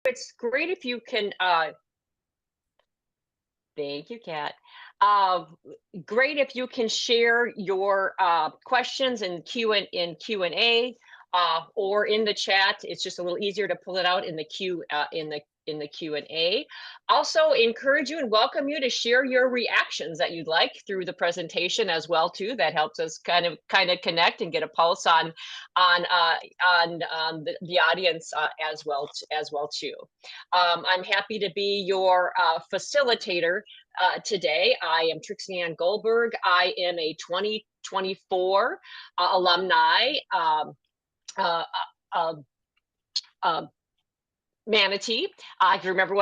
It's great if you can, thank you, Kat. Uh, Great if you can share your questions in Q&A or in the chat. It's just a little easier to pull it out in the Q&A. Also, encourage you and welcome you to share your reactions that you'd like through the presentation as well too. That helps us kind of connect and get a pulse on the audience as well too. I'm happy to be your facilitator today. I am Trixie Ann Goldberg. I am a 2024 alumni uh, uh, uh, manatee. I can remember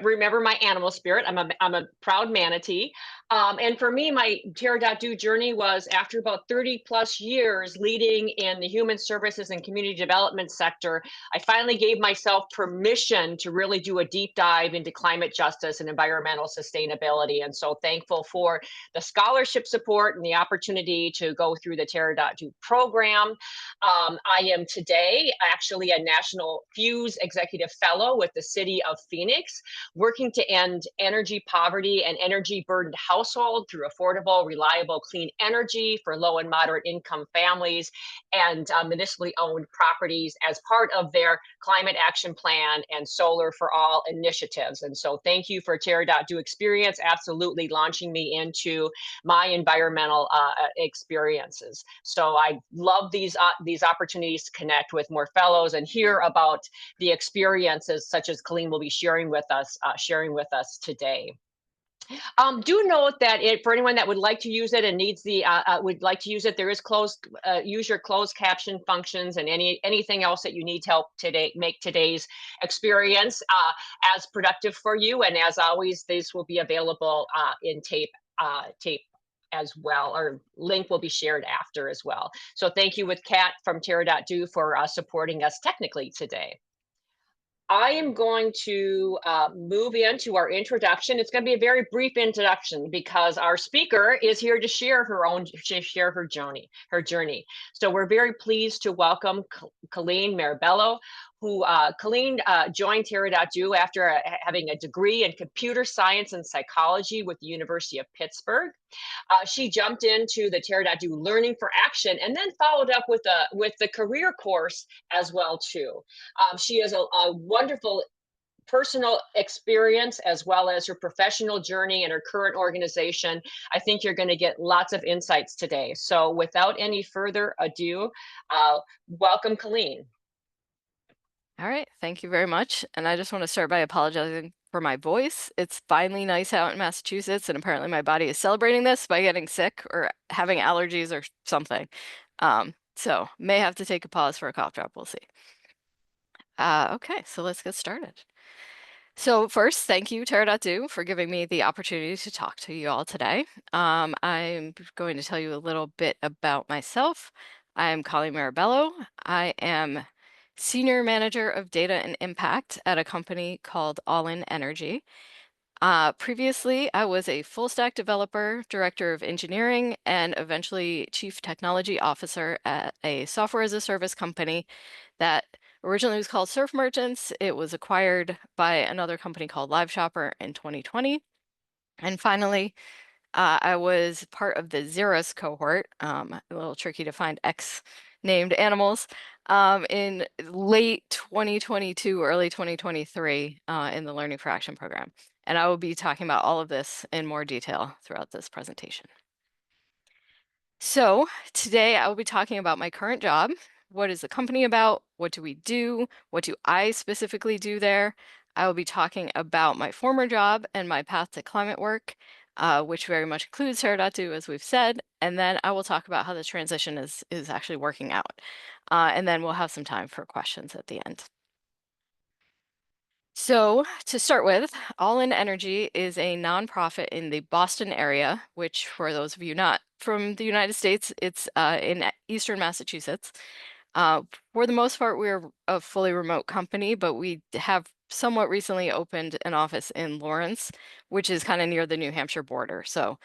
remember my animal spirit. I'm a proud manatee. And for me, my Terra.do journey was after about 30 plus years leading in the human services and community development sector. I finally gave myself permission to really do a deep dive into climate justice and environmental sustainability. And so thankful for the scholarship support and the opportunity to go through the Terra.do program. I am today actually a National Fuse Executive Fellow with the City of Phoenix, working to end energy poverty and energy burdened households through affordable, reliable, clean energy for low and moderate income families and municipally owned properties as part of their climate action plan and solar for all initiatives. And so thank you for Terra.do experience, absolutely launching me into my environmental experiences. So I love these opportunities to connect with more fellows and hear about the experiences such as Colleen will be sharing with us today. Do note that for anyone that would like to use it and needs would like to use it, there is use your closed caption functions and anything else that you need to help today make today's experience as productive for you. And as always, this will be available in tape as well, or link will be shared after as well. So thank you with Kat from Terra.do for supporting us technically today. I am going to move into our introduction. It's going to be a very brief introduction because our speaker is here to share her journey. So we're very pleased to welcome Colleen Mirabello, who Colleen joined Terra.do after having a degree in computer science and psychology with the University of Pittsburgh. She jumped into the Terra.do Learning for Action and then followed up with the career course as well too. She has a wonderful personal experience as well as her professional journey and her current organization. I think you're going to get lots of insights today. So without any further ado, welcome, Colleen. All right, thank you very much. And I just want to start by apologizing for my voice. It's finally nice out in Massachusetts, and apparently my body is celebrating this by getting sick or having allergies or something. So may have to take a pause for a cough drop, we'll see. Okay, so let's get started. So first, thank you, Terra.do, for giving me the opportunity to talk to you all today. I'm going to tell you a little bit about myself. I'm Colleen Mirabello. I am Senior Manager of Data and Impact at a company called All In Energy. Previously, I was a full stack developer, director of engineering, and eventually chief technology officer at a software as a service company that originally was called Surf Merchants. It was acquired by another company called Live Shopper in 2020. And finally, I was part of the Xeris cohort, a little tricky to find X named animals, in late 2022, early 2023 in the Learning for Action program. And I will be talking about all of this in more detail throughout this presentation. So today I will be talking about my current job. What is the company about? What do we do? What do I specifically do there? I will be talking about my former job and my path to climate work, which very much includes Terra.do, as we've said. And then I will talk about how the transition is actually working out. And then we'll have some time for questions at the end. So to start with, All In Energy is a nonprofit in the Boston area, which for those of you not from the United States, it's in Eastern Massachusetts. For the most part, we're a fully remote company, but we have somewhat recently opened an office in Lawrence, which is kind of near the New Hampshire border. So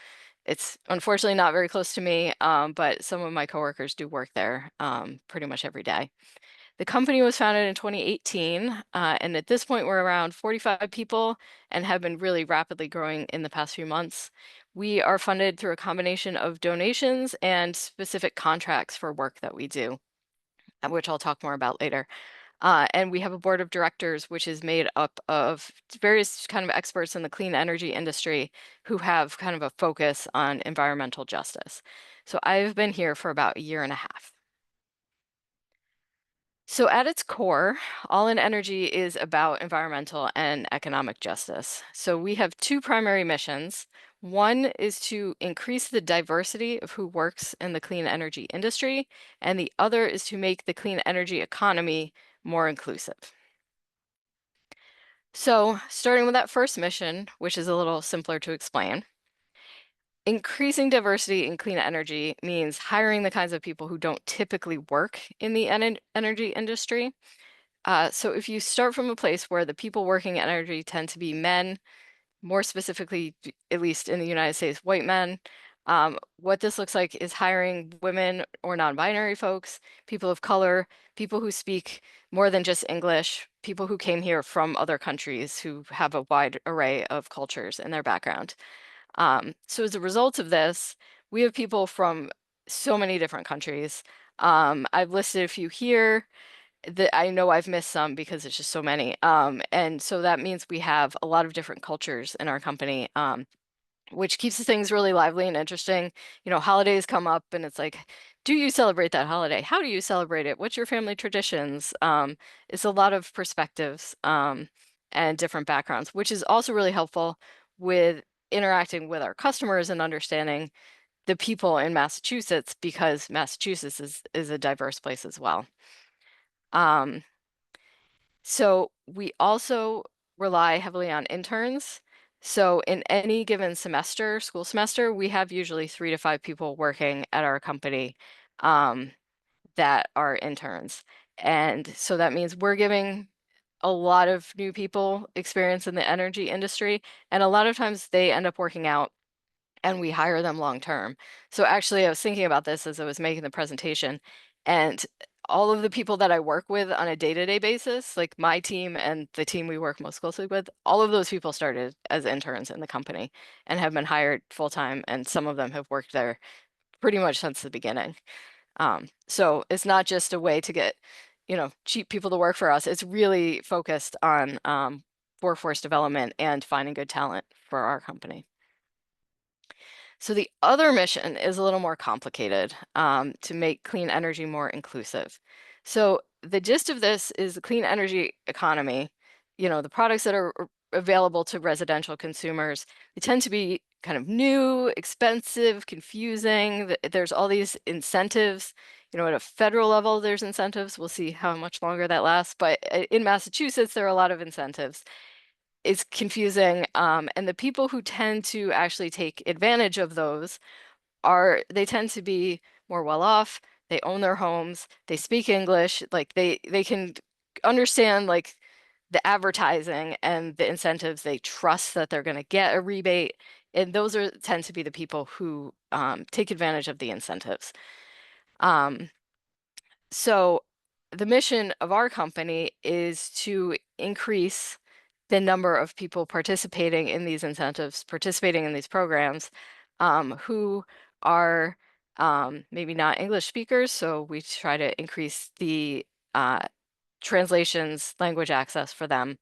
it's unfortunately not very close to me, but some of my coworkers do work there pretty much every day. The company was founded in 2018, and at this point we're around 45 people and have been really rapidly growing in the past few months. We are funded through a combination of donations and specific contracts for work that we do, which I'll talk more about later. And we have a board of directors, which is made up of various kind of experts in the clean energy industry who have kind of a focus on environmental justice. So I've been here for about a year and a half. So at its core, All in Energy is about environmental and economic justice. So we have two primary missions. One is to increase the diversity of who works in the clean energy industry, and the other is to make the clean energy economy more inclusive. So starting with that first mission, which is a little simpler to explain, increasing diversity in clean energy means hiring the kinds of people who don't typically work in the energy industry. So if you start from a place where the people working in energy tend to be men, more specifically, at least in the United States, white men, what this looks like is hiring women or non-binary folks, people of color, people who speak more than just English, people who came here from other countries who have a wide array of cultures in their background. So as a result of this, we have people from so many different countries. I've listed a few here that I know I've missed some because it's just so many. And so that means we have a lot of different cultures in our company, which keeps things really lively and interesting. You know, holidays come up and it's like, do you celebrate that holiday? How do you celebrate it? What's your family traditions? It's a lot of perspectives and different backgrounds, which is also really helpful with interacting with our customers and understanding the people in Massachusetts because Massachusetts is a diverse place as well. Um, so we also rely heavily on interns. So in any given semester, school semester, we have usually 3 to 5 people working at our company that are interns. And so that means we're giving a lot of new people experience in the energy industry, and a lot of times they end up working out and we hire them long term. So actually, I was thinking about this as I was making the presentation, and all of the people that I work with on a day-to-day basis, like my team and the team we work most closely with, all of those people started as interns in the company and have been hired full time, and some of them have worked there pretty much since the beginning. So it's not just a way to get, cheap people to work for us. It's really focused on workforce development and finding good talent for our company. So the other mission is a little more complicated to make clean energy more inclusive. So the gist of this is the clean energy economy, the products that are available to residential consumers, they tend to be kind of new, expensive, confusing. There's all these incentives. At a federal level, there's incentives. We'll see how much longer that lasts. But in Massachusetts, there are a lot of incentives. It's confusing. And the people who tend to actually take advantage of those they tend to be more well off. They own their homes. They speak English. Like they can understand like the advertising and the incentives. They trust that they're going to get a rebate. And those tend to be the people who take advantage of the incentives. Um, so the mission of our company is to increase the number of people participating in these incentives, participating in these programs, who are maybe not English speakers. So we try to increase the translations, language access for them.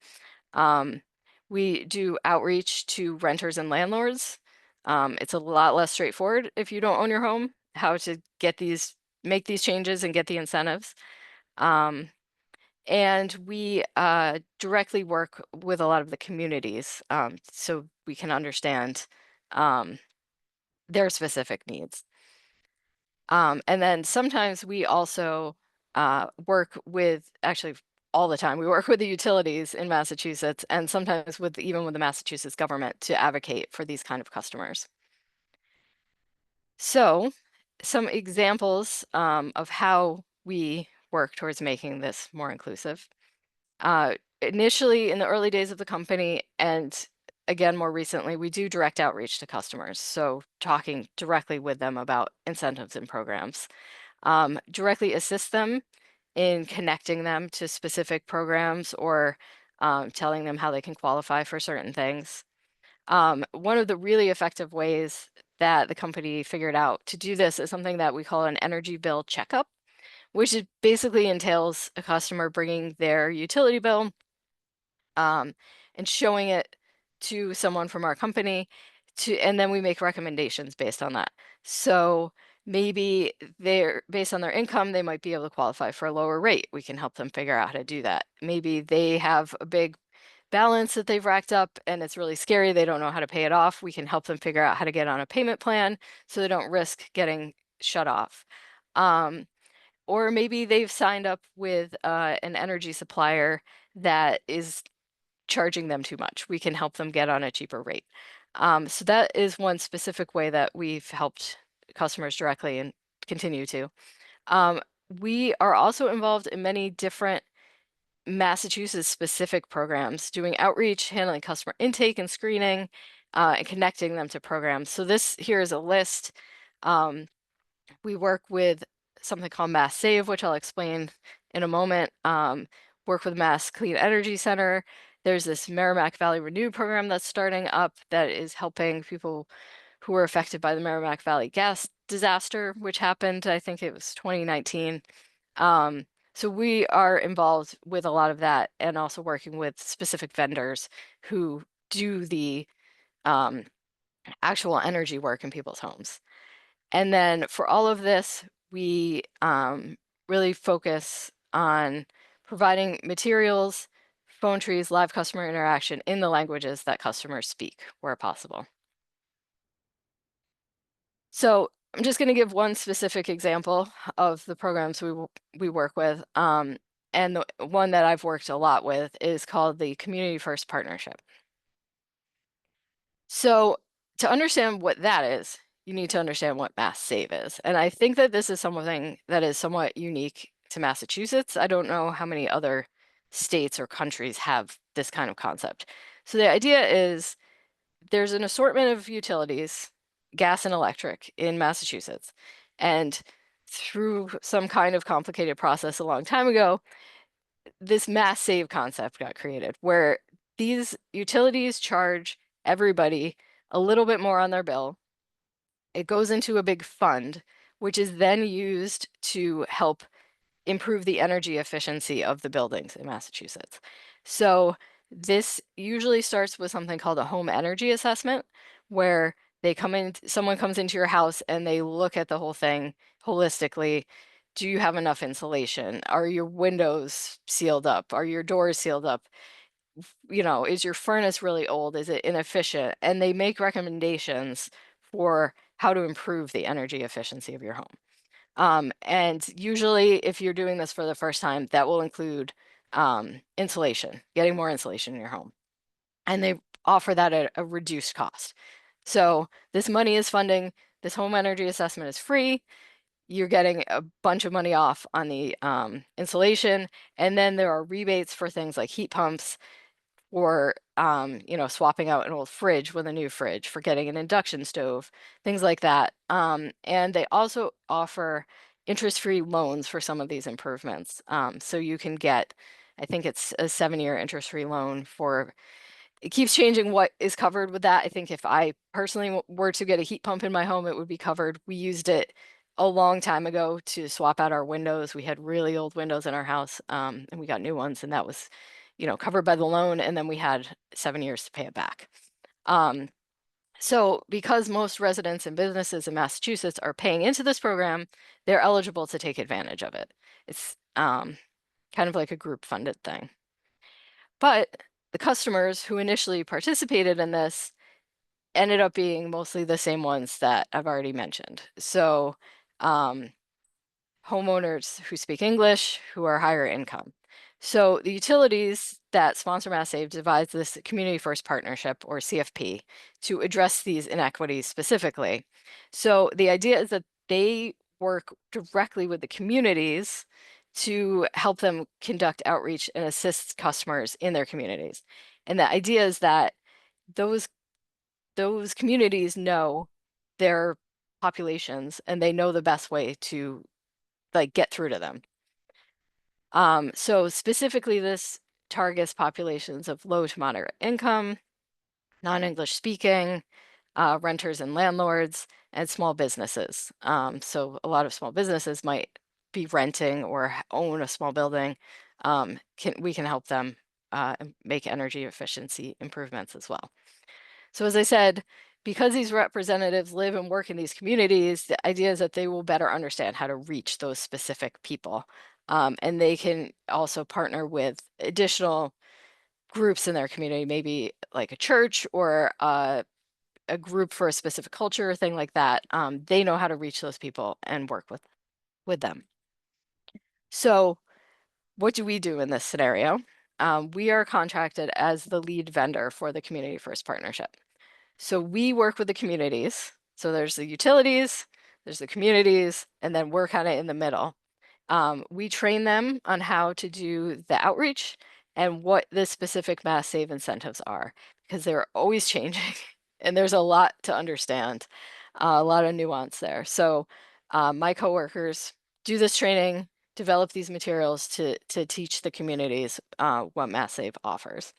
We do outreach to renters and landlords. It's a lot less straightforward if you don't own your home, how to make these changes and get the incentives. And we directly work with a lot of the communities so we can understand um, their specific needs. And then sometimes we also work with, actually all the time, we work with the utilities in Massachusetts and sometimes even with the Massachusetts government to advocate for these kind of customers. So some examples of how we work towards making this more inclusive. Initially, in the early days of the company, and again more recently, we do direct outreach to customers. So talking directly with them about incentives and programs. Directly assist them in connecting them to specific programs or telling them how they can qualify for certain things. One of the really effective ways that the company figured out to do this is something that we call an energy bill checkup, which basically entails a customer bringing their utility bill um, and showing it to someone from our company and then we make recommendations based on that. So maybe they're based on their income, they might be able to qualify for a lower rate. We can help them figure out how to do that. Maybe they have a big balance that they've racked up and it's really scary. They don't know how to pay it off. We can help them figure out how to get on a payment plan so they don't risk getting shut off. Or maybe they've signed up with an energy supplier that is charging them too much. We can help them get on a cheaper rate. So that is one specific way that we've helped customers directly and continue to. Um, we are also involved in many different Massachusetts specific programs, doing outreach, handling customer intake and screening, and connecting them to programs. So this here is a list. Um, we work with something called Mass Save, which I'll explain in a moment. Work with Mass Clean Energy Center. There's this Merrimack Valley Renew program that's starting up that is helping people who were affected by the Merrimack Valley gas disaster, which happened, I think it was 2019. So we are involved with a lot of that and also working with specific vendors who do the um, actual energy work in people's homes. And then for all of this, we really focus on providing materials, phone trees, live customer interaction in the languages that customers speak where possible. So I'm just going to give one specific example of the programs we work with. And the one that I've worked a lot with is called the Community First Partnership. So to understand what that is, you need to understand what Mass Save is. And I think that this is something that is somewhat unique to Massachusetts. I don't know how many other states or countries have this kind of concept. So the idea is there's an assortment of utilities, gas and electric, in Massachusetts. And through some kind of complicated process a long time ago, this Mass Save concept got created where these utilities charge everybody a little bit more on their bill. It goes into a big fund, which is then used to help improve the energy efficiency of the buildings in Massachusetts. So this usually starts with something called a home energy assessment, where someone comes into your house and they look at the whole thing holistically. Do you have enough insulation? Are your windows sealed up? Are your doors sealed up? Is your furnace really old? Is it inefficient? And they make recommendations for how to improve the energy efficiency of your home. And usually, if you're doing this for the first time, that will include insulation, getting more insulation in your home. And they offer that at a reduced cost. So this money is funding, this home energy assessment is free. You're getting a bunch of money off on the insulation. And then there are rebates for things like heat pumps or swapping out an old fridge with a new fridge, for getting an induction stove, things like that. And they also offer interest-free loans for some of these improvements. So you can get, I think it's a 7-year interest-free loan for, it keeps changing what is covered with that. I think if I personally were to get a heat pump in my home, it would be covered. We used it a long time ago to swap out our windows. We had really old windows in our house, and we got new ones, and that was covered by the loan, and then we had 7 years to pay it back. So because most residents and businesses in Massachusetts are paying into this program, they're eligible to take advantage of it. It's kind of like a group funded thing. But the customers who initially participated in this ended up being mostly the same ones that I've already mentioned. So homeowners who speak English, who are higher income. So the utilities that sponsor Mass Save divides this Community First Partnership, or CFP, to address these inequities specifically. So the idea is that they work directly with the communities to help them conduct outreach and assist customers in their communities. And the idea is that those communities know their populations and they know the best way to get through to them. So specifically, this targets populations of low to moderate income, non-English speaking, renters and landlords, and small businesses. So a lot of small businesses might be renting or own a small building. We can help them make energy efficiency improvements as well. So as I said, because these representatives live and work in these communities, the idea is that they will better understand how to reach those specific people. And they can also partner with additional groups in their community, maybe like a church or a group for a specific culture or thing like that. They know how to reach those people and work with them. So what do we do in this scenario? We are contracted as the lead vendor for the Community First Partnership. So we work with the communities. So there's the utilities, there's the communities, and then we're kind of in the middle. We train them on how to do the outreach and what the specific mass save incentives are, because they're always changing and there's a lot to understand, a lot of nuance there. So my coworkers do this training, develop these materials to teach the communities what mass save offers.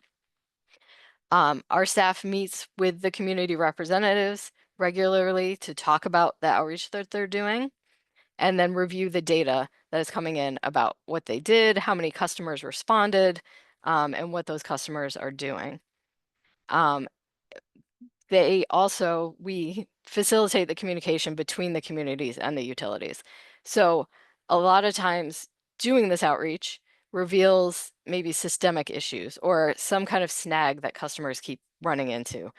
Our staff meets with the community representatives regularly to talk about the outreach that they're doing and then review the data that is coming in about what they did, how many customers responded, and what those customers are doing. We facilitate the communication between the communities and the utilities. So a lot of times doing this outreach reveals maybe systemic issues or some kind of snag that customers keep running into.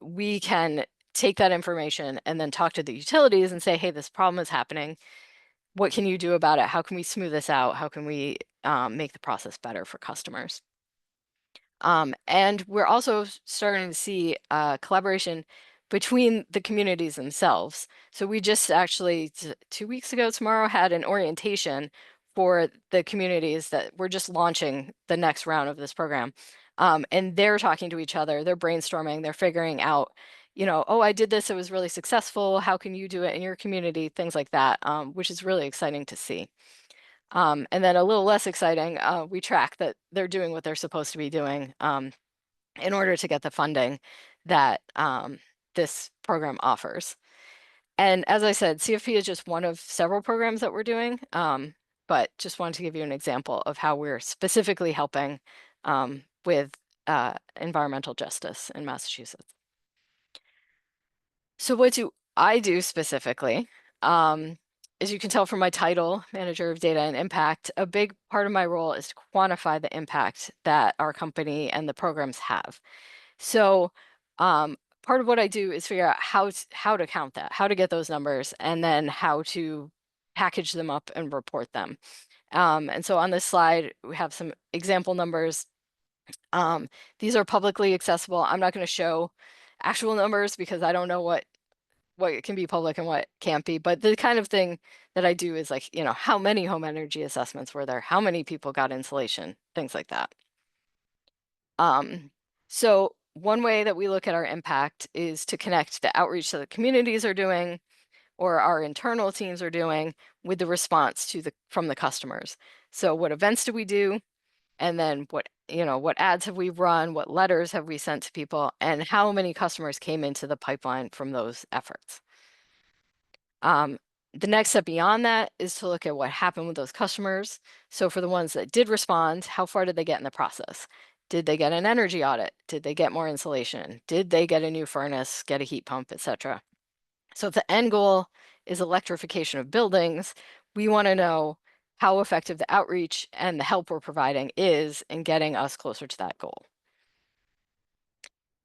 We can take that information and then talk to the utilities and say, hey, this problem is happening. What can you do about it? How can we smooth this out? How can we make the process better for customers? And we're also starting to see collaboration between the communities themselves. So we just actually 2 weeks ago tomorrow had an orientation for the communities that we're just launching the next round of this program. And they're talking to each other, they're brainstorming, they're figuring out, oh, I did this, it was really successful. How can you do it in your community? Things like that, which is really exciting to see. And then a little less exciting, we track that they're doing what they're supposed to be doing in order to get the funding that this program offers. And as I said, CFP is just one of several programs that we're doing, but just wanted to give you an example of how we're specifically helping with environmental justice in Massachusetts. So what do I do specifically? As you can tell from my title, Manager of Data and Impact, a big part of my role is to quantify the impact that our company and the programs have. So part of what I do is figure out how to count that, how to get those numbers, and then how to package them up and report them. And so on this slide, we have some example numbers. These are publicly accessible. I'm not going to show actual numbers because I don't know what can be public and what can't be. But the kind of thing that I do is like, how many home energy assessments were there? How many people got insulation? Things like that. So one way that we look at our impact is to connect the outreach that the communities are doing or our internal teams are doing with the response from the customers. So what events do we do? And then what ads have we run? What letters have we sent to people? And how many customers came into the pipeline from those efforts? The next step beyond that is to look at what happened with those customers. So for the ones that did respond, how far did they get in the process? Did they get an energy audit? Did they get more insulation? Did they get a new furnace, get a heat pump, etc.? So if the end goal is electrification of buildings, we want to know how effective the outreach and the help we're providing is in getting us closer to that goal.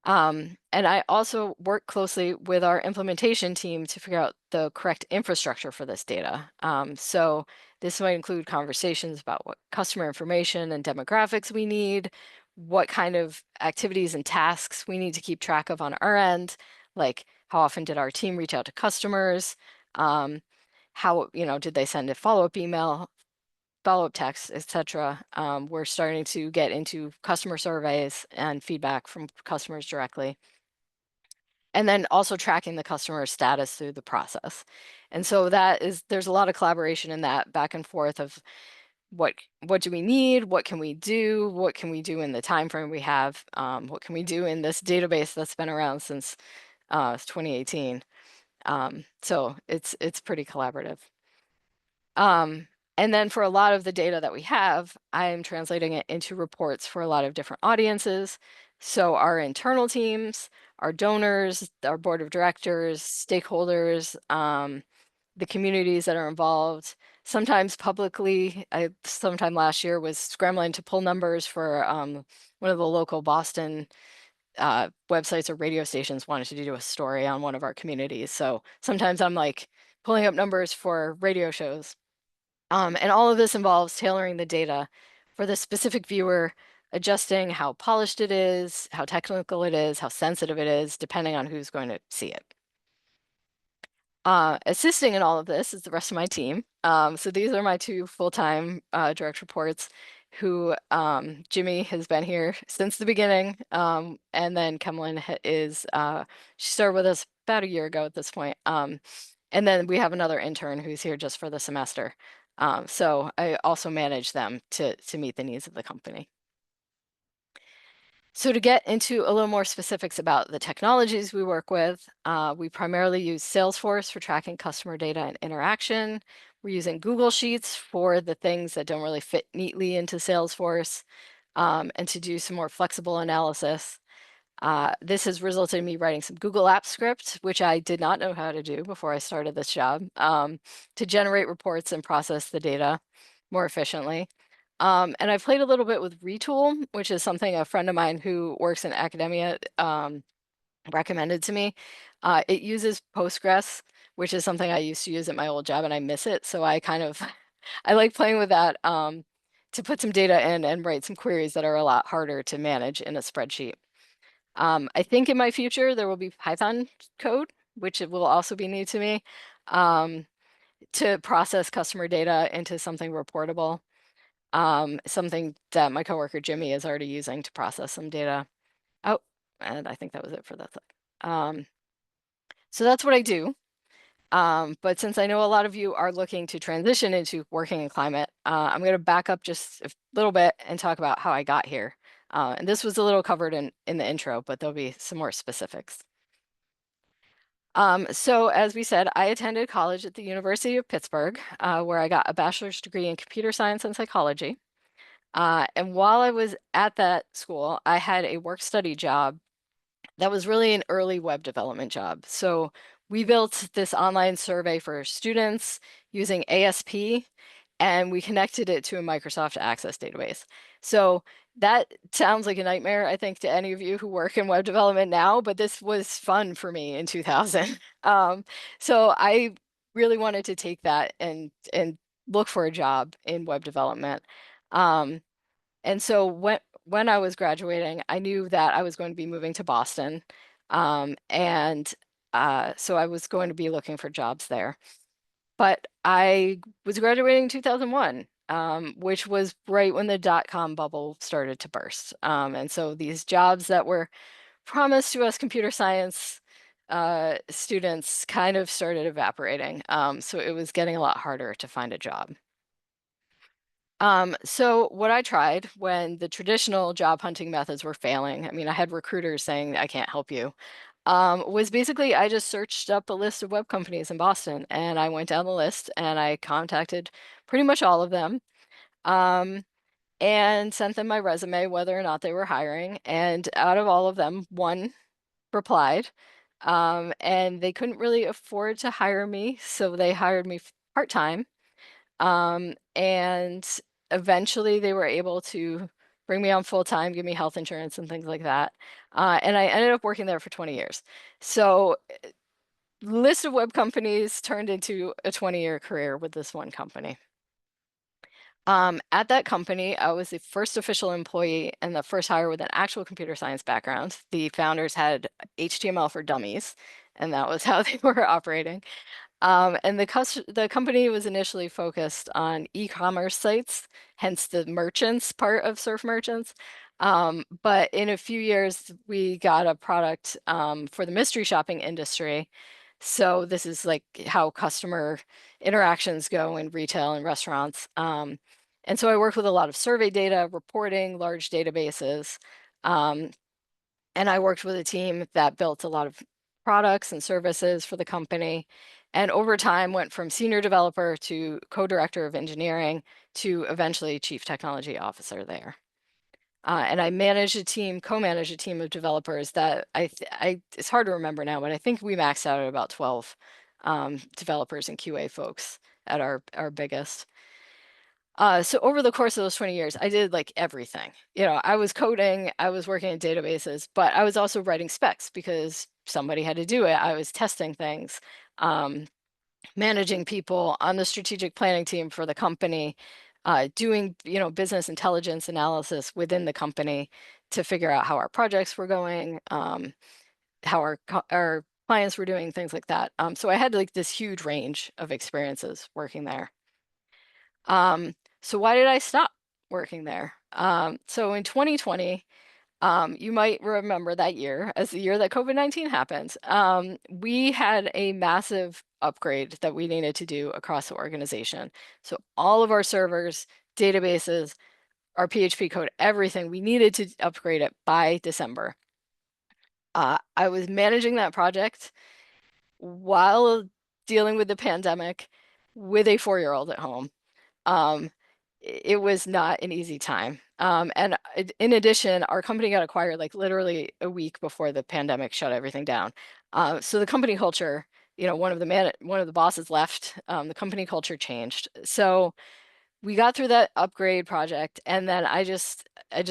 And I also work closely with our implementation team to figure out the correct infrastructure for this data. So this might include conversations about what customer information and demographics we need, what kind of activities and tasks we need to keep track of on our end, like how often did our team reach out to customers, how, did they send a follow-up email, follow-up text, etc. We're starting to get into customer surveys and feedback from customers directly. And then also tracking the customer status through the process. And so there's a lot of collaboration in that back and forth of what do we need? What can we do? What can we do in the time frame we have? What can we do in this database that's been around since 2018? So it's pretty collaborative. And then for a lot of the data that we have, I'm translating it into reports for a lot of different audiences. So our internal teams, our donors, our board of directors, stakeholders, the communities that are involved. Sometimes publicly, I sometime last year was scrambling to pull numbers for one of the local Boston websites or radio stations wanted to do a story on one of our communities. So sometimes I'm like pulling up numbers for radio shows. And all of this involves tailoring the data for the specific viewer, adjusting how polished it is, how technical it is, how sensitive it is, depending on who's going to see it. Assisting in all of this is the rest of my team. So these are my two full-time direct reports who Jimmy has been here since the beginning. And then Kemlin is, she started with us about a year ago at this point. And then we have another intern who's here just for the semester. So I also manage them to meet the needs of the company. So to get into a little more specifics about the technologies we work with, we primarily use Salesforce for tracking customer data and interaction. We're using Google Sheets for the things that don't really fit neatly into Salesforce, and to do some more flexible analysis. This has resulted in me writing some Google Apps script, which I did not know how to do before I started this job, to generate reports and process the data more efficiently. And I've played a little bit with Retool, which is something a friend of mine who works in academia recommended to me. It uses Postgres, which is something I used to use at my old job, and I miss it. So I kind of I like playing with that to put some data in and write some queries that are a lot harder to manage in a spreadsheet. I think in my future there will be Python code, which it will also be new to me, to process customer data into something reportable. Something that my coworker Jimmy is already using to process some data. Oh, and I think that was it for that. So that's what I do. But since I know a lot of you are looking to transition into working in climate, I'm going to back up just a little bit and talk about how I got here. And this was a little covered in the intro, but there'll be some more specifics. So as we said, I attended college at the University of Pittsburgh, where I got a bachelor's degree in computer science and psychology. And while I was at that school, I had a work study job that was really an early web development job. So we built this online survey for students using ASP, and we connected it to a Microsoft Access database. So that sounds like a nightmare, I think, to any of you who work in web development now, but this was fun for me in 2000. So I really wanted to take that and look for a job in web development. And so when I was graduating, I knew that I was going to be moving to Boston. And so I was going to be looking for jobs there. But I was graduating in 2001, which was right when the dot-com bubble started to burst. And so these jobs that were promised to us computer science students kind of started evaporating. So it was getting a lot harder to find a job. So what I tried when the traditional job hunting methods were failing, I mean, I had recruiters saying, I can't help you, was basically I just searched up a list of web companies in Boston and I went down the list and I contacted pretty much all of them, and sent them my resume, whether or not they were hiring. And out of all of them, one replied, and they couldn't really afford to hire me, so they hired me part-time. And eventually they were able to bring me on full time, give me health insurance and things like that. And I ended up working there for 20 years. So list of web companies turned into a 20-year career with this one company. At that company, I was the first official employee and the first hire with an actual computer science background. The founders had HTML for dummies, and that was how they were operating. And the company was initially focused on e-commerce sites, hence the merchants part of Surf Merchants. But in a few years, we got a product for the mystery shopping industry. So this is like how customer interactions go in retail and restaurants. And so I worked with a lot of survey data, reporting, large databases. Um, and I worked with a team that built a lot of products and services for the company. And over time went from senior developer to co-director of engineering to eventually chief technology officer there. And I managed a team, co-managed a team of developers that it's hard to remember now, but I think we maxed out at about 12 developers and QA folks at our biggest. So over the course of those 20 years, I did like everything. You know, I was coding, I was working in databases, but I was also writing specs because somebody had to do it. I was testing things, um, managing people on the strategic planning team for the company, doing, business intelligence analysis within the company to figure out how our projects were going, how our clients were doing, things like that. So I had like this huge range of experiences working there. So why did I stop working there? So in 2020, you might remember that year as the year that COVID-19 happened. We had a massive upgrade that we needed to do across the organization. So all of our servers, databases, our PHP code, everything, we needed to upgrade it by December. I was managing that project while dealing with the pandemic with a 4-year-old at home. Um, it was not an easy time. And in addition, our company got acquired like literally a week before the pandemic shut everything down. So the company culture, one of the bosses left. The company culture changed. So we got through that upgrade project, and then I just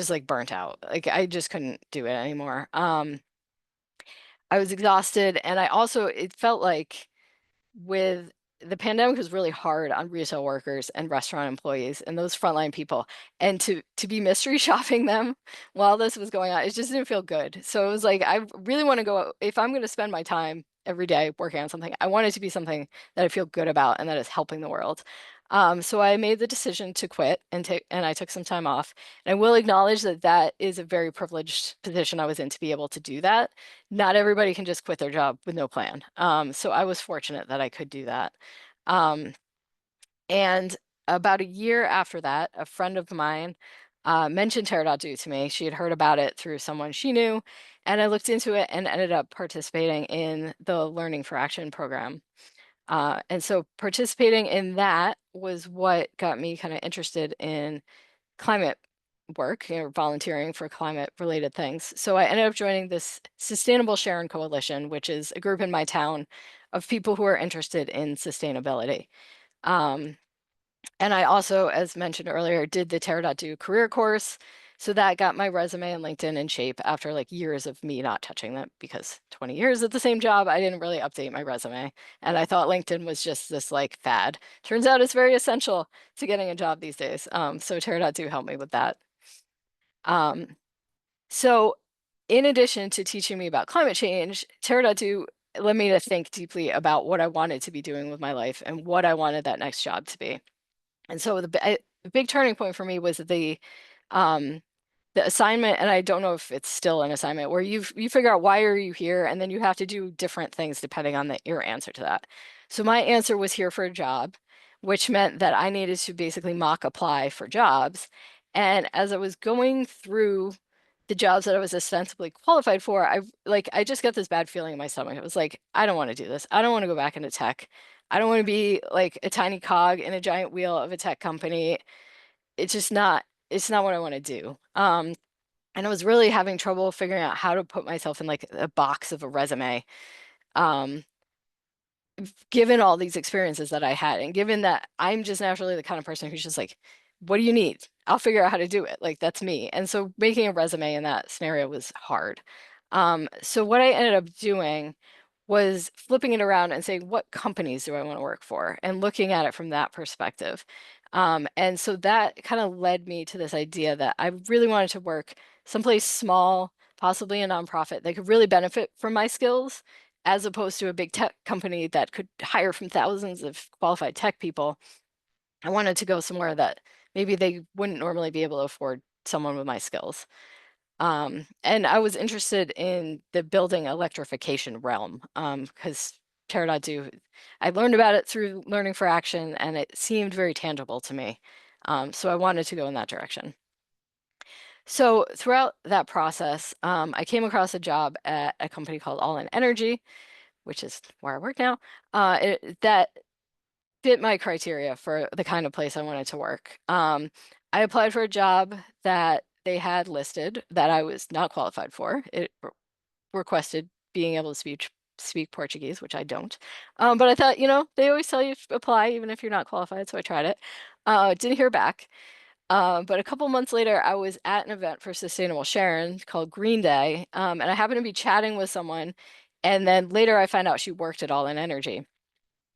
like burnt out. Like I just couldn't do it anymore. I was exhausted, and it felt like with the pandemic was really hard on retail workers and restaurant employees and those frontline people. And to be mystery shopping them while this was going on, it just didn't feel good. So it was like, I really want to go, if I'm going to spend my time every day working on something, I want it to be something that I feel good about and that is helping the world. So I made the decision to quit and I took some time off. And I will acknowledge that that is a very privileged position I was in to be able to do that. Not everybody can just quit their job with no plan. So I was fortunate that I could do that. Um, and about a year after that, a friend of mine mentioned Terra.do to me. She had heard about it through someone she knew, and I looked into it and ended up participating in the Learning for Action program. And so participating in that was what got me kind of interested in climate work, volunteering for climate related things. So I ended up joining this Sustainable Sharon Coalition, which is a group in my town of people who are interested in sustainability. Um, and I also, as mentioned earlier, did the Terra.do career course. So that got my resume and LinkedIn in shape after like years of me not touching them because 20 years at the same job, I didn't really update my resume. And I thought LinkedIn was just this like fad. Turns out it's very essential to getting a job these days. So Terra.do helped me with that. Um, so in addition to teaching me about climate change, Terra.do led me to think deeply about what I wanted to be doing with my life and what I wanted that next job to be. And so the big turning point for me was um, the assignment, and I don't know if it's still an assignment, where you figure out why are you here, and then you have to do different things depending on your answer to that. So my answer was here for a job, which meant that I needed to basically mock apply for jobs. And as I was going through the jobs that I was ostensibly qualified for, I just got this bad feeling in my stomach. It was like, I don't want to do this. I don't want to go back into tech. I don't want to be like a tiny cog in a giant wheel of a tech company. It's not what I want to do. And I was really having trouble figuring out how to put myself in like a box of a resume. Um, Given all these experiences that I had, and given that I'm just naturally the kind of person who's just like, what do you need? I'll figure out how to do it. Like that's me. And so making a resume in that scenario was hard. So what I ended up doing was flipping it around and saying, what companies do I want to work for? And looking at it from that perspective. And so that kind of led me to this idea that I really wanted to work someplace small, possibly a nonprofit that could really benefit from my skills, as opposed to a big tech company that could hire from thousands of qualified tech people. I wanted to go somewhere that maybe they wouldn't normally be able to afford someone with my skills. And I was interested in the building electrification realm because Terra.do, I learned about it through Learning for Action, and it seemed very tangible to me. So I wanted to go in that direction. So throughout that process, I came across a job at a company called All In Energy, which is where I work now, that fit my criteria for the kind of place I wanted to work. I applied for a job that they had listed that I was not qualified for. It requested being able to speak Portuguese, which I don't. But I thought, they always tell you to apply even if you're not qualified, so I tried it. Didn't hear back. But a couple months later, I was at an event for Sustainable Sharon called Green Day, and I happened to be chatting with someone, and then later I found out she worked at All In Energy.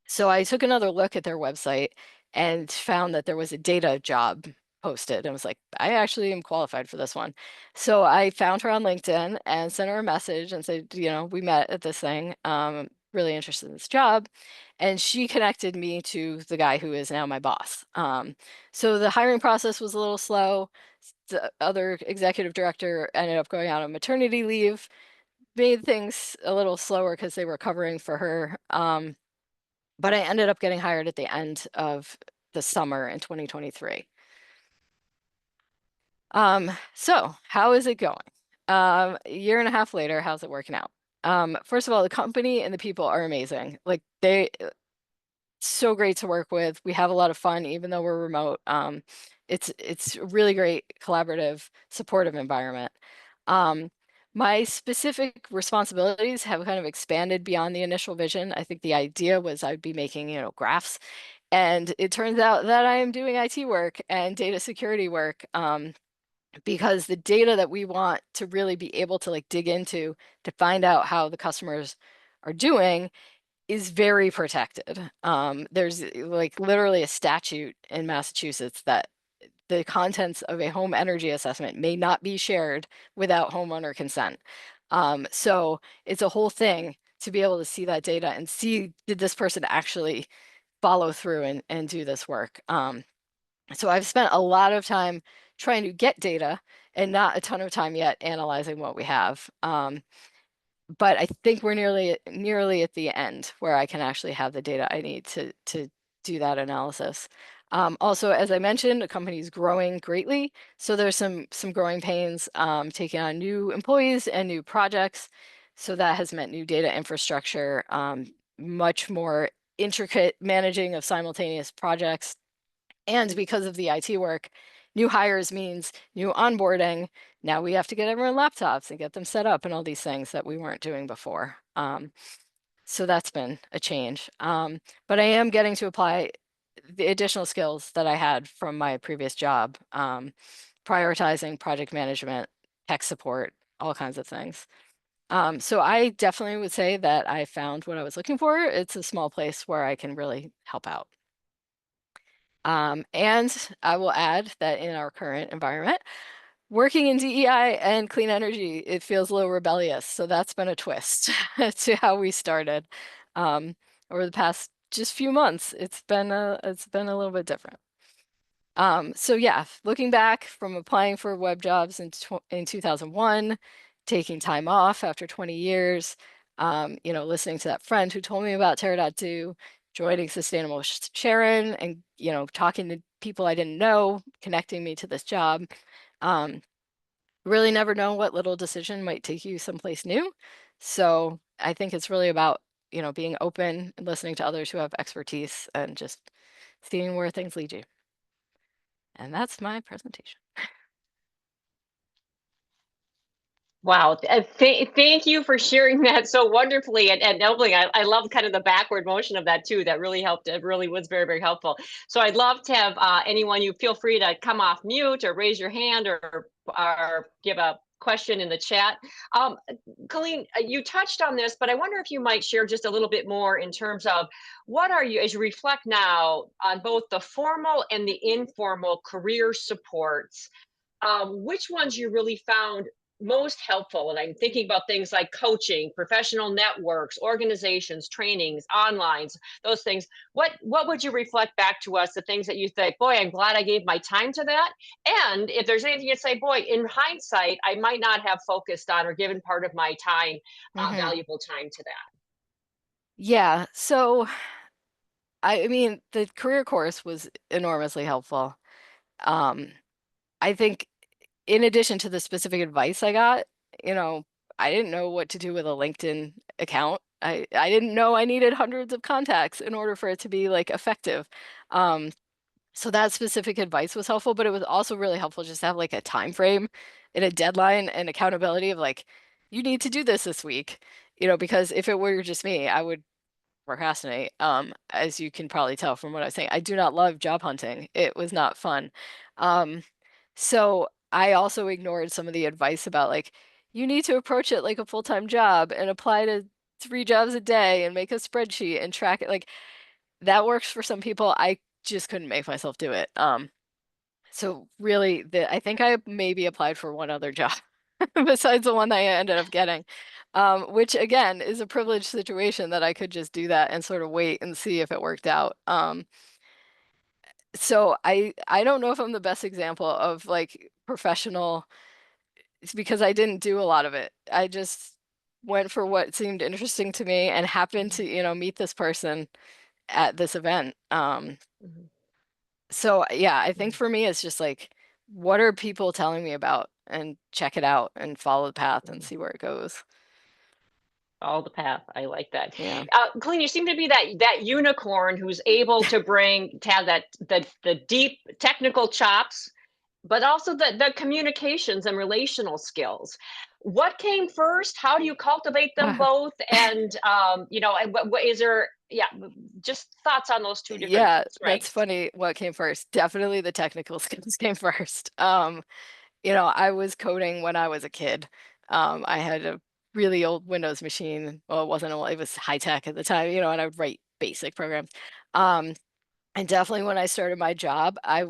So I took another look at their website and found that there was a data job posted and was like, I actually am qualified for this one. So I found her on LinkedIn and sent her a message and said, we met at this thing. Really interested in this job. And she connected me to the guy who is now my boss. So the hiring process was a little slow. The other executive director ended up going out on maternity leave, made things a little slower because they were covering for her. But I ended up getting hired at the end of the summer in 2023. So how is it going? A year and a half later, how's it working out? First of all, the company and the people are amazing. Like so great to work with. We have a lot of fun, even though we're remote. It's a really great collaborative, supportive environment. Um, my specific responsibilities have kind of expanded beyond the initial vision. I think the idea was I'd be making, graphs, and it turns out that I am doing IT work and data security work. Because the data that we want to really be able to like dig into to find out how the customers are doing is very protected. There's like literally a statute in Massachusetts that the contents of a home energy assessment may not be shared without homeowner consent. So it's a whole thing to be able to see that data and see, did this person actually follow through and do this work? So I've spent a lot of time trying to get data and not a ton of time yet analyzing what we have. But I think we're nearly at the end where I can actually have the data I need to do that analysis. Also, as I mentioned, the company is growing greatly, so there's some growing pains taking on new employees and new projects. So that has meant new data infrastructure, much more intricate managing of simultaneous projects. And because of the IT work, new hires means new onboarding. Now we have to get everyone laptops and get them set up and all these things that we weren't doing before. So that's been a change. But I am getting to apply the additional skills that I had from my previous job, prioritizing project management, tech support, all kinds of things. So I definitely would say that I found what I was looking for. It's a small place where I can really help out. And I will add that in our current environment, working in DEI and clean energy, it feels a little rebellious. So that's been a twist to how we started. Over the past just few months, it's been a little bit different. So yeah, looking back from applying for web jobs in 2001, taking time off after 20 years, listening to that friend who told me about Terra.do, joining Sustainable Sharon, and talking to people I didn't know, connecting me to this job. Um, really never know what little decision might take you someplace new. So I think it's really about, being open and listening to others who have expertise and just seeing where things lead you. And that's my presentation. Wow. Thank you for sharing that so wonderfully and nobly. I love kind of the backward motion of that too. That really helped. It really was very, very helpful. So I'd love to have anyone, you feel free to come off mute or raise your hand or give a question in the chat. Um, Colleen, you touched on this, but I wonder if you might share just a little bit more in terms of what are you, as you reflect now on both the formal and the informal career supports, which ones you really found most helpful? And I'm thinking about things like coaching, professional networks, organizations, trainings, onlines, those things. What would you reflect back to us, the things that you think, boy, I'm glad I gave my time to that? And if there's anything you'd say, boy, in hindsight, I might not have focused on or given part of my time, Hmm. valuable time to that. Yeah, so I mean, the career course was enormously helpful. Um, I think in addition to the specific advice I got, you know, I didn't know what to do with a LinkedIn account. I didn't know I needed hundreds of contacts in order for it to be like effective. Um, so that specific advice was helpful, but it was also really helpful just to have like a time frame and a deadline and accountability of like, you need to do this week, because if it were just me, I would procrastinate. As you can probably tell from what I was saying, I do not love job hunting. It was not fun. Um, so I also ignored some of the advice about like, you need to approach it like a full-time job and apply to 3 jobs a day and make a spreadsheet and track it. Like that works for some people. I just couldn't make myself do it. So really I think I maybe applied for one other job besides the one that I ended up getting. Which again is a privileged situation that I could just do that and sort of wait and see if it worked out. So I don't know if I'm the best example of like professional. It's because I didn't do a lot of it. I just went for what seemed interesting to me and happened Mhm, to, meet this person at this event. mhm, So yeah, I think mhm, for me it's just like, what are people telling me about? And check it out and follow the path and mhm. see where it goes. All the path. I like that. Yeah. Colleen, you seem to be that unicorn who's able to have that the deep technical chops, but also the communications and relational skills. What came first? How do you cultivate them both? And and what is there? Yeah, just thoughts on those two different Yeah, that's strengths. funny. What came first? Definitely the technical skills came first. I was coding when I was a kid. I had a really old Windows machine. Well, it wasn't old, it was high tech at the time, and I would write basic programs. Um, and definitely when I started my job, I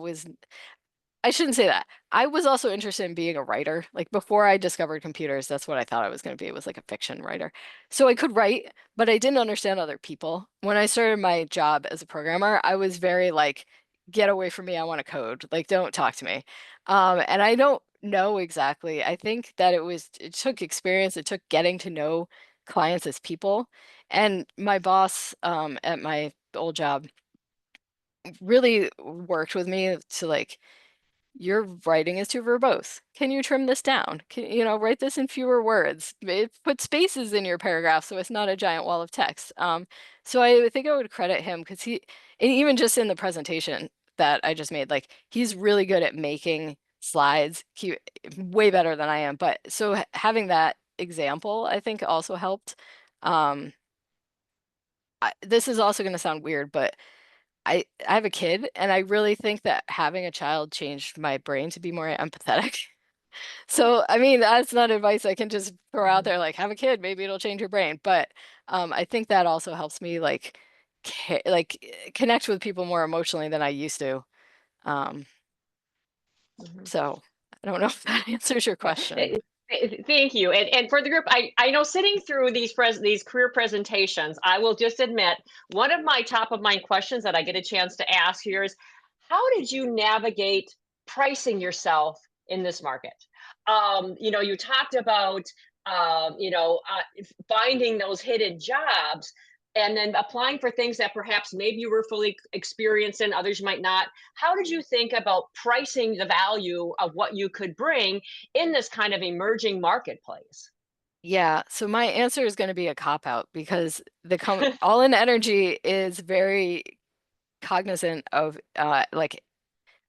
shouldn't say that. I was also interested in being a writer. Like before I discovered computers, that's what I thought I was going to be. It was like a fiction writer. So I could write, but I didn't understand other people. When I started my job as a programmer, I was very like, get away from me. I want to code. Like, don't talk to me. And I don't know exactly. I think that it took experience. It took getting to know clients as people. And my boss, at my old job really worked with me to like, your writing is too verbose. Can you trim this down? Write this in fewer words. Put spaces in your paragraph so it's not a giant wall of text. So I think I would credit him because and even just in the presentation that I just made, like he's really good at making slides, way better than I am. But so having that example, I think also helped. Um, this is also going to sound weird, but I have a kid, and I really think that having a child changed my brain to be more empathetic. So, I mean, that's not advice I can just throw out Mhm, there, like, have a kid, maybe it'll change your brain. But I think that also helps me like connect with people more emotionally than I used to. Um, mhm. so I don't know if that answers your Yeah. question. Thank you. And for the group, I know sitting through these career presentations, I will just admit one of my top of mind questions that I get a chance to ask here is, how did you navigate pricing yourself in this market? You talked about finding those hidden jobs and then applying for things that perhaps maybe you were fully experienced in, others might not. How did you think about pricing the value of what you could bring in this kind of emerging marketplace? Yeah, so my answer is going to be a cop out because All In Energy is very cognizant of like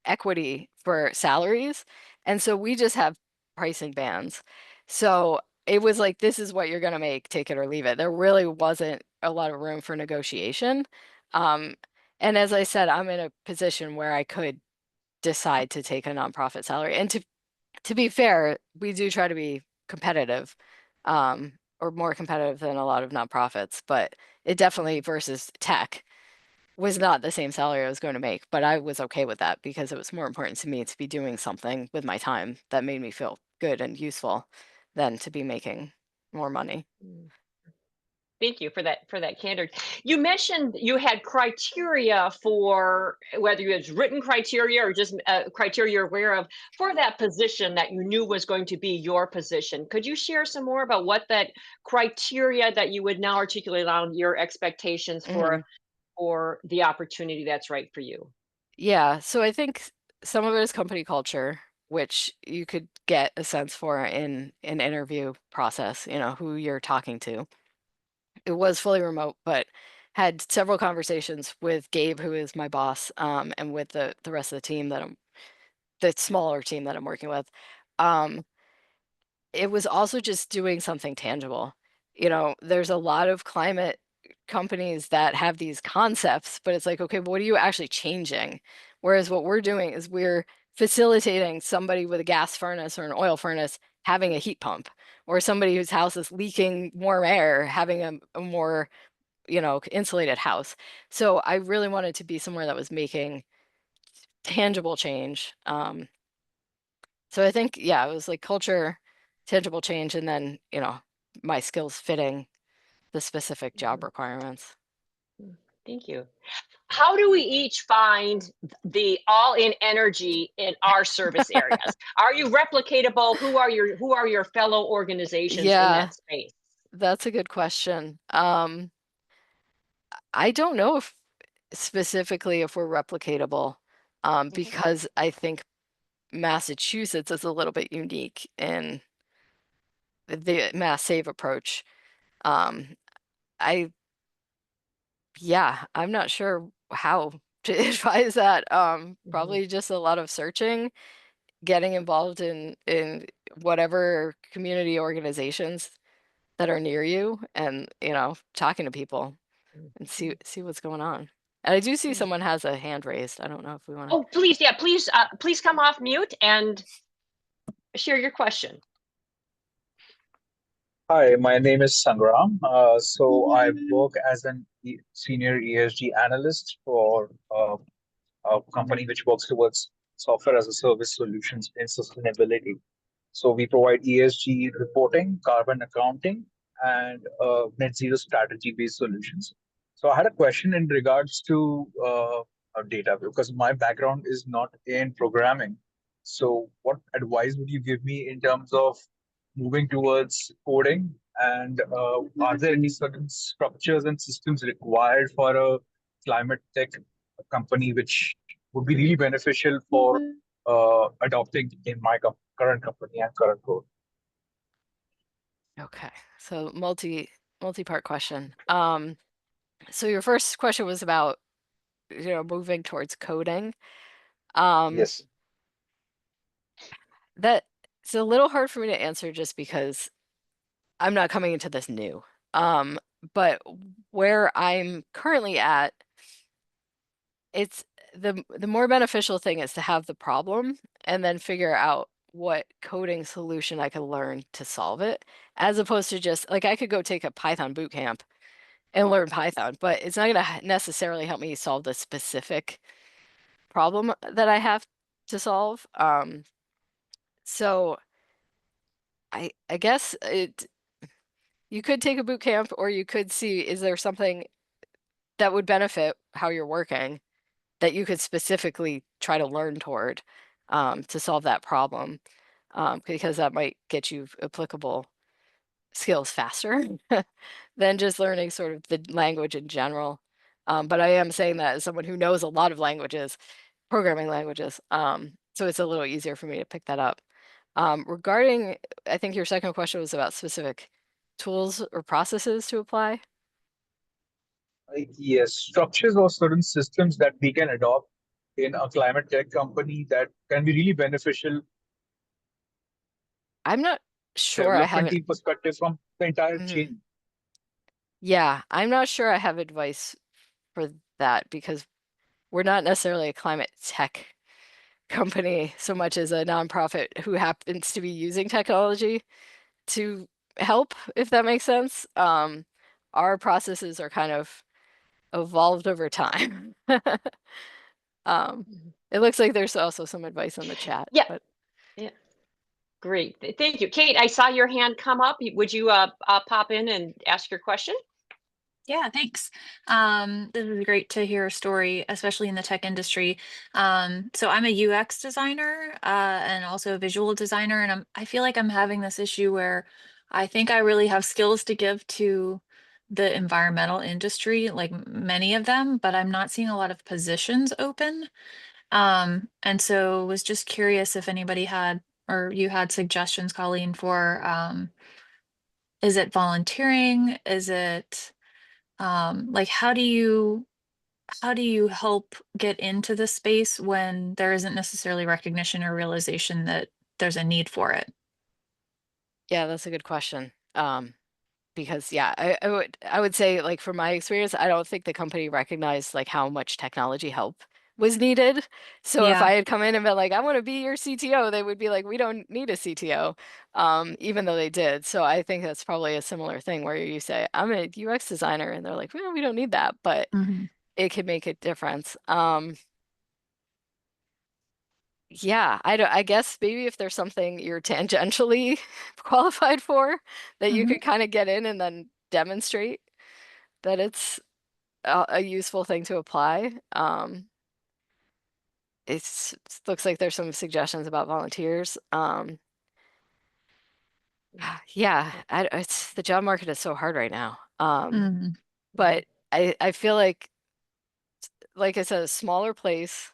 equity for salaries. And so we just have pricing bands. So it was like, this is what you're going to make, take it or leave it. There really wasn't a lot of room for negotiation. Um, and as I said, I'm in a position where I could decide to take a nonprofit salary. And to be fair, we do try to be competitive, or more competitive than a lot of nonprofits, but it definitely versus tech was not the same salary I was going to make, but I was okay with that because it was more important to me to be doing something with my time that made me feel good and useful than to be making more money. Mm. Thank you for that candor. You mentioned you had criteria for whether you had written criteria or just criteria you're aware of for that position that you knew was going to be your position. Could you share some more about what that criteria that you would now articulate on your expectations hmm for the opportunity that's right for you? Yeah, so I think some of it is company culture, which you could get a sense for in an interview process, who you're talking to. It was fully remote, but had several conversations with Gabe, who is my boss, and with the rest of the team the smaller team that I'm working with. Um, it was also just doing something tangible. There's a lot of climate companies that have these concepts, but it's like, okay, but what are you actually changing? Whereas what we're doing is we're facilitating somebody with a gas furnace or an oil furnace having a heat pump, or somebody whose house is leaking warm air having a more, insulated house. So I really wanted to be somewhere that was making tangible change. So I think, yeah, it was like culture, tangible change, and then, my skills fitting the specific job Mhm. requirements. Thank you. How do we each find the all-in energy in our service areas? Are you replicatable? Who are your fellow organizations in Yeah, that space? that's a good question. I don't know if specifically if we're replicatable, Mhm, because I think Massachusetts is a little bit unique in the mass save approach. Um, I Yeah, I'm not sure how to advise that. mhm, Probably just a lot of searching, getting involved in whatever community organizations that are near you, and talking to people and see mhm, see what's going on. And I do see mhm. someone has a hand raised. I don't know if we want to. Oh, please, yeah, please come off mute and share your question. Hi, my name is Sangram. So I work as an senior ESG analyst for a company which works towards software as a service solutions in sustainability. So we provide ESG reporting, carbon accounting, and net zero strategy based solutions. So I had a question in regards to data because my background is not in programming. So what advice would you give me in terms of moving towards coding? And are there any certain structures and systems required for a climate tech company which would be really beneficial for adopting in my current company and current role? Okay, so multi-part question. So your first question was about moving towards coding. Um, Yes. that it's a little hard for me to answer just because I'm not coming into this new. Um, but where I'm currently at, it's the more beneficial thing is to have the problem and then figure out what coding solution I could learn to solve it, as opposed to just like I could go take a Python boot camp and learn Python, but it's not going to necessarily help me solve the specific problem that I have to solve. So I guess you could take a boot camp, or you could see, is there something that would benefit how you're working that you could specifically try to learn toward, to solve that problem, because that might get you applicable skills faster than just learning sort of the language in general. But I am saying that as someone who knows a lot of languages, programming languages, so it's a little easier for me to pick that up. Regarding, I think your second question was about specific tools or processes to apply. Yes, structures or certain systems that we can adopt in a climate tech company that can be really beneficial I'm not sure I development haven't. team perspective from the entire Mhm. chain. Yeah, I'm not sure I have advice for that because we're not necessarily a climate tech company so much as a nonprofit who happens to be using technology to help, if that makes sense. Our processes are kind of evolved over time. Um, mhm. it looks like there's also some advice on the chat, Yeah, but yeah, great. Thank you. Kate, I saw your hand come up. Would you pop in and ask your question? Yeah, thanks. This is great to hear a story, especially in the tech industry. So I'm a UX designer and also a visual designer, and I feel like I'm having this issue where I think I really have skills to give to the environmental industry, like many of them, but I'm not seeing a lot of positions open. And so was just curious if anybody had, or you had suggestions, Colleen, for, is it volunteering? Is it, like, how do you help get into the space when there isn't necessarily recognition or realization that there's a need for it? Yeah, that's a good question. Because yeah, I would say, like, from my experience, I don't think the company recognized like how much technology help was needed. So if Yeah. I had come in and been like, I want to be your CTO, they would be like, we don't need a CTO, even though they did. So I think that's probably a similar thing where you say, I'm a UX designer, and they're like, well, we don't need that, but Mhm. it could make a difference. Yeah, I guess maybe if there's something you're tangentially qualified for, that you Mhm. could kind of get in and then demonstrate that it's a useful thing to apply. It looks like there's some suggestions about volunteers. Yeah, it's the job market is so hard right now. Mhm. But I feel like I said, a smaller place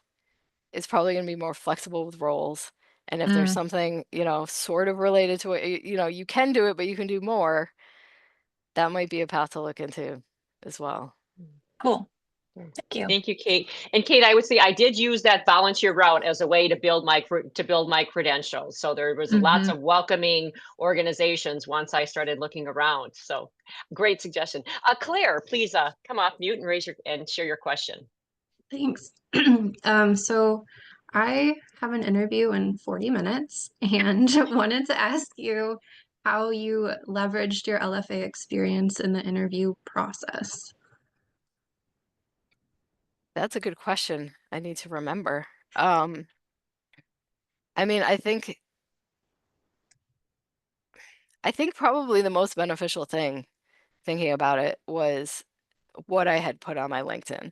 is probably going to be more flexible with roles. And if there's Mm. something, sort of related to it, you can do it, but you can do more, that might be a path to look into as well. Cool. Thank you. Thank you, Kate. And Kate, I would say I did use that volunteer route as a way to build my credentials. So there was lots Mhm. of welcoming organizations once I started looking around. So great suggestion. Claire, please come off mute and share your question. Thanks. So I have an interview in 40 minutes and wanted to ask you how you leveraged your LFA experience in the interview process. That's a good question. I need to remember. I mean, I think probably the most beneficial thing, thinking about it, was what I had put on my LinkedIn,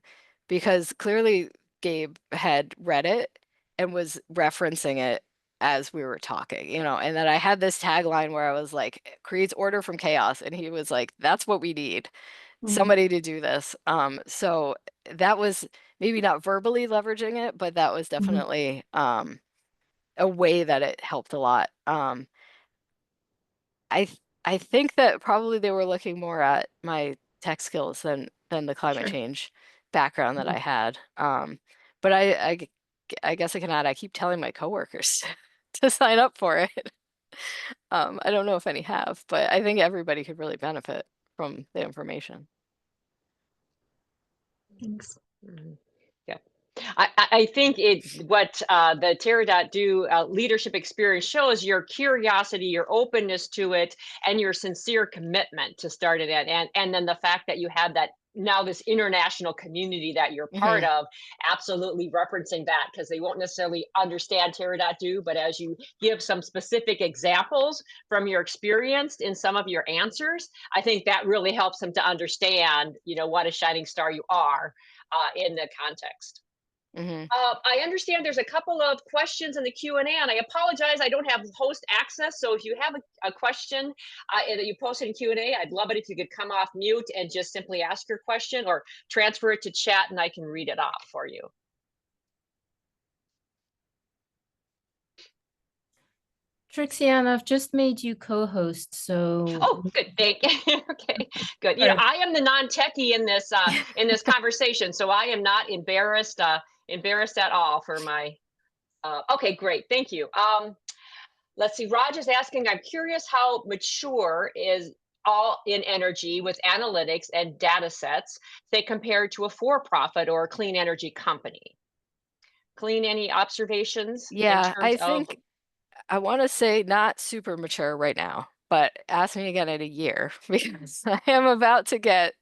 because clearly Gabe had read it and was referencing it as we were talking, and that I had this tagline where I was like, creates order from chaos. And he was like, that's what we need, somebody to do this. So that was maybe not verbally leveraging it, but that was Mhm. definitely a way that it helped a lot. I think that probably they were looking more at my tech skills than the climate Sure. change background that I had. But I guess I can add, I keep telling my coworkers to sign up for it. I don't know if any have, but I think everybody could really benefit from the information. Thanks. Mhm. Yeah. I think what the Terra.do leadership experience shows your curiosity, your openness to it, and your sincere commitment to start it at, and then the fact that you have that now this international community that you're part Hmm. of, absolutely referencing that because they won't necessarily understand Terra.do, but as you give some specific examples from your experience in some of your answers, I think that really helps them to understand, what a shining star you are in the context. Hmm. I understand there's a couple of questions in the Q&A, and I apologize, I don't have host access. So if you have a question that you posted in Q&A, I'd love it if you could come off mute and just simply ask your question or transfer it to chat and I can read it off for you. Trixie Ann, I've just made you co-host, so Oh, good, thank you. Okay, good. Sorry. I am the non-techie in this conversation, so I am not embarrassed at all for my. Okay, great, thank you. Let's see, Raj is asking, I'm curious how mature is all in energy with analytics and data sets, say, compared to a for-profit or a clean energy company. Clean, any observations in Yeah, terms I of, think I want to say not super mature right now, but ask me again in a year because I am about to get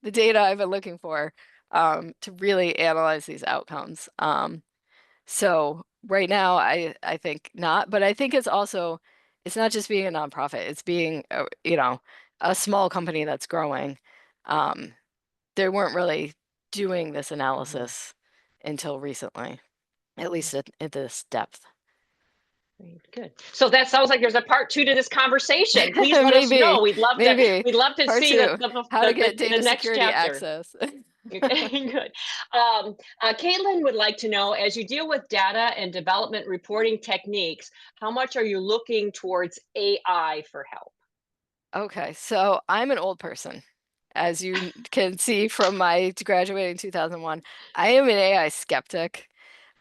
the data I've been looking for, to really analyze these outcomes. So right now, I think not, but I think it's not just being a nonprofit, it's being a small company that's growing. They weren't really doing this analysis until recently, at least at this depth. good. So that sounds like there's a part 2 to this conversation. Please let us know. Maybe, We'd love maybe to part see two, how to get the data next security chapter. access. Okay, good. Caitlin would like to know, as you deal with data and development reporting techniques, how much are you looking towards AI for help? Okay, so I'm an old person. As you can see from my graduating in 2001, I am an AI skeptic.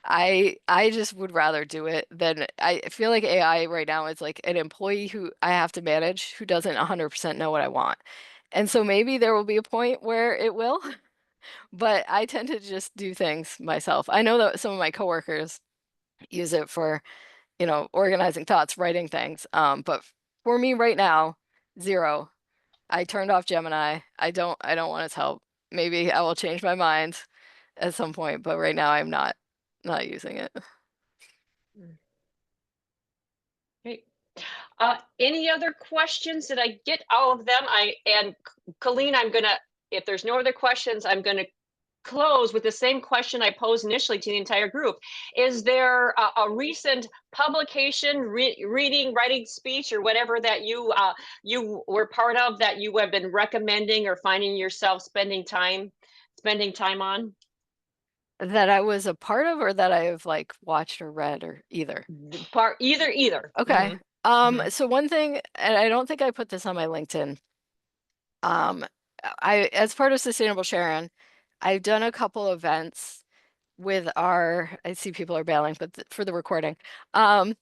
I just would rather do it than I feel like AI right now is like an employee who I have to manage who doesn't 100% know what I want. And so maybe there will be a point where it will, but I tend to just do things myself. I know that some of my coworkers use it for, organizing thoughts, writing things. But for me right now, zero. I turned off Gemini. I don't want its help. Maybe I will change my mind at some point, but right now I'm not using it. Great. Any other questions? Did I get all of them? Colleen, if there's no other questions, I'm gonna close with the same question I posed initially to the entire group. Is there a recent publication, reading, writing, speech, or whatever that you were part of that you have been recommending or finding yourself spending time on? That I was a part of or that I have like watched or read or either? Either. Okay. Mhm. So one thing, and I don't think I put this on my LinkedIn. As part of Sustainable Sharon, I've done a couple events with I see people are bailing, but for the recording, our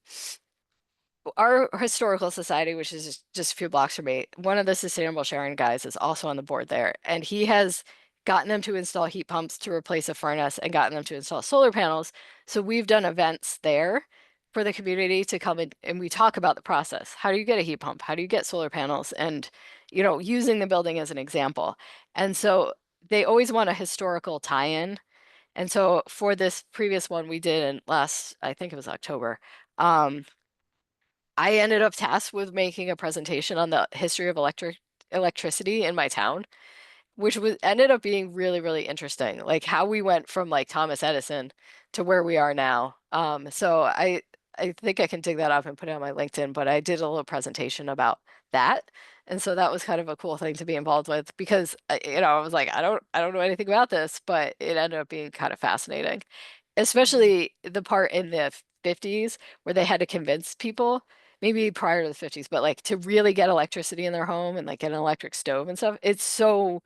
historical society, which is just a few blocks from me, one of the Sustainable Sharing guys is also on the board there, and he has gotten them to install heat pumps to replace a furnace and gotten them to install solar panels. So we've done events there for the community to come in, and we talk about the process. How do you get a heat pump? How do you get solar panels? And, using the building as an example. And so they always want a historical tie-in. And so for this previous one we did in I think it was October, I ended up tasked with making a presentation on the history of electricity in my town, which ended up being really, really interesting. Like how we went from like Thomas Edison to where we are now. So I think I can dig that up and put it on my LinkedIn, but I did a little presentation about that. And so that was kind of a cool thing to be involved with because I was like, I don't know anything about this, but it ended up being kind of fascinating. Especially the part in the 50s where they had to convince people, maybe prior to the 50s, but like to really get electricity in their home and like get an electric stove and stuff. It's so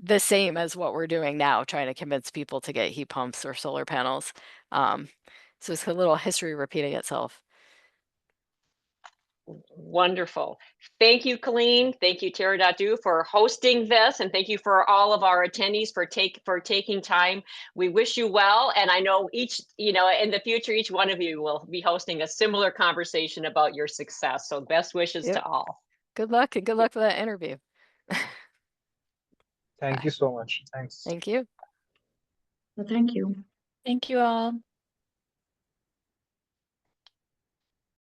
the same as what we're doing now, trying to convince people to get heat pumps or solar panels. Um, so it's a little history repeating itself. Wonderful. Thank you, Colleen. Thank you, Terra.do, for hosting this, and thank you for all of our attendees for taking time. We wish you well, and I know in the future, each one of you will be hosting a similar conversation about your success. So best wishes to all. Good luck and good luck with that interview. Thank you so much. Thanks. Thank you. Well, thank you. Thank you all.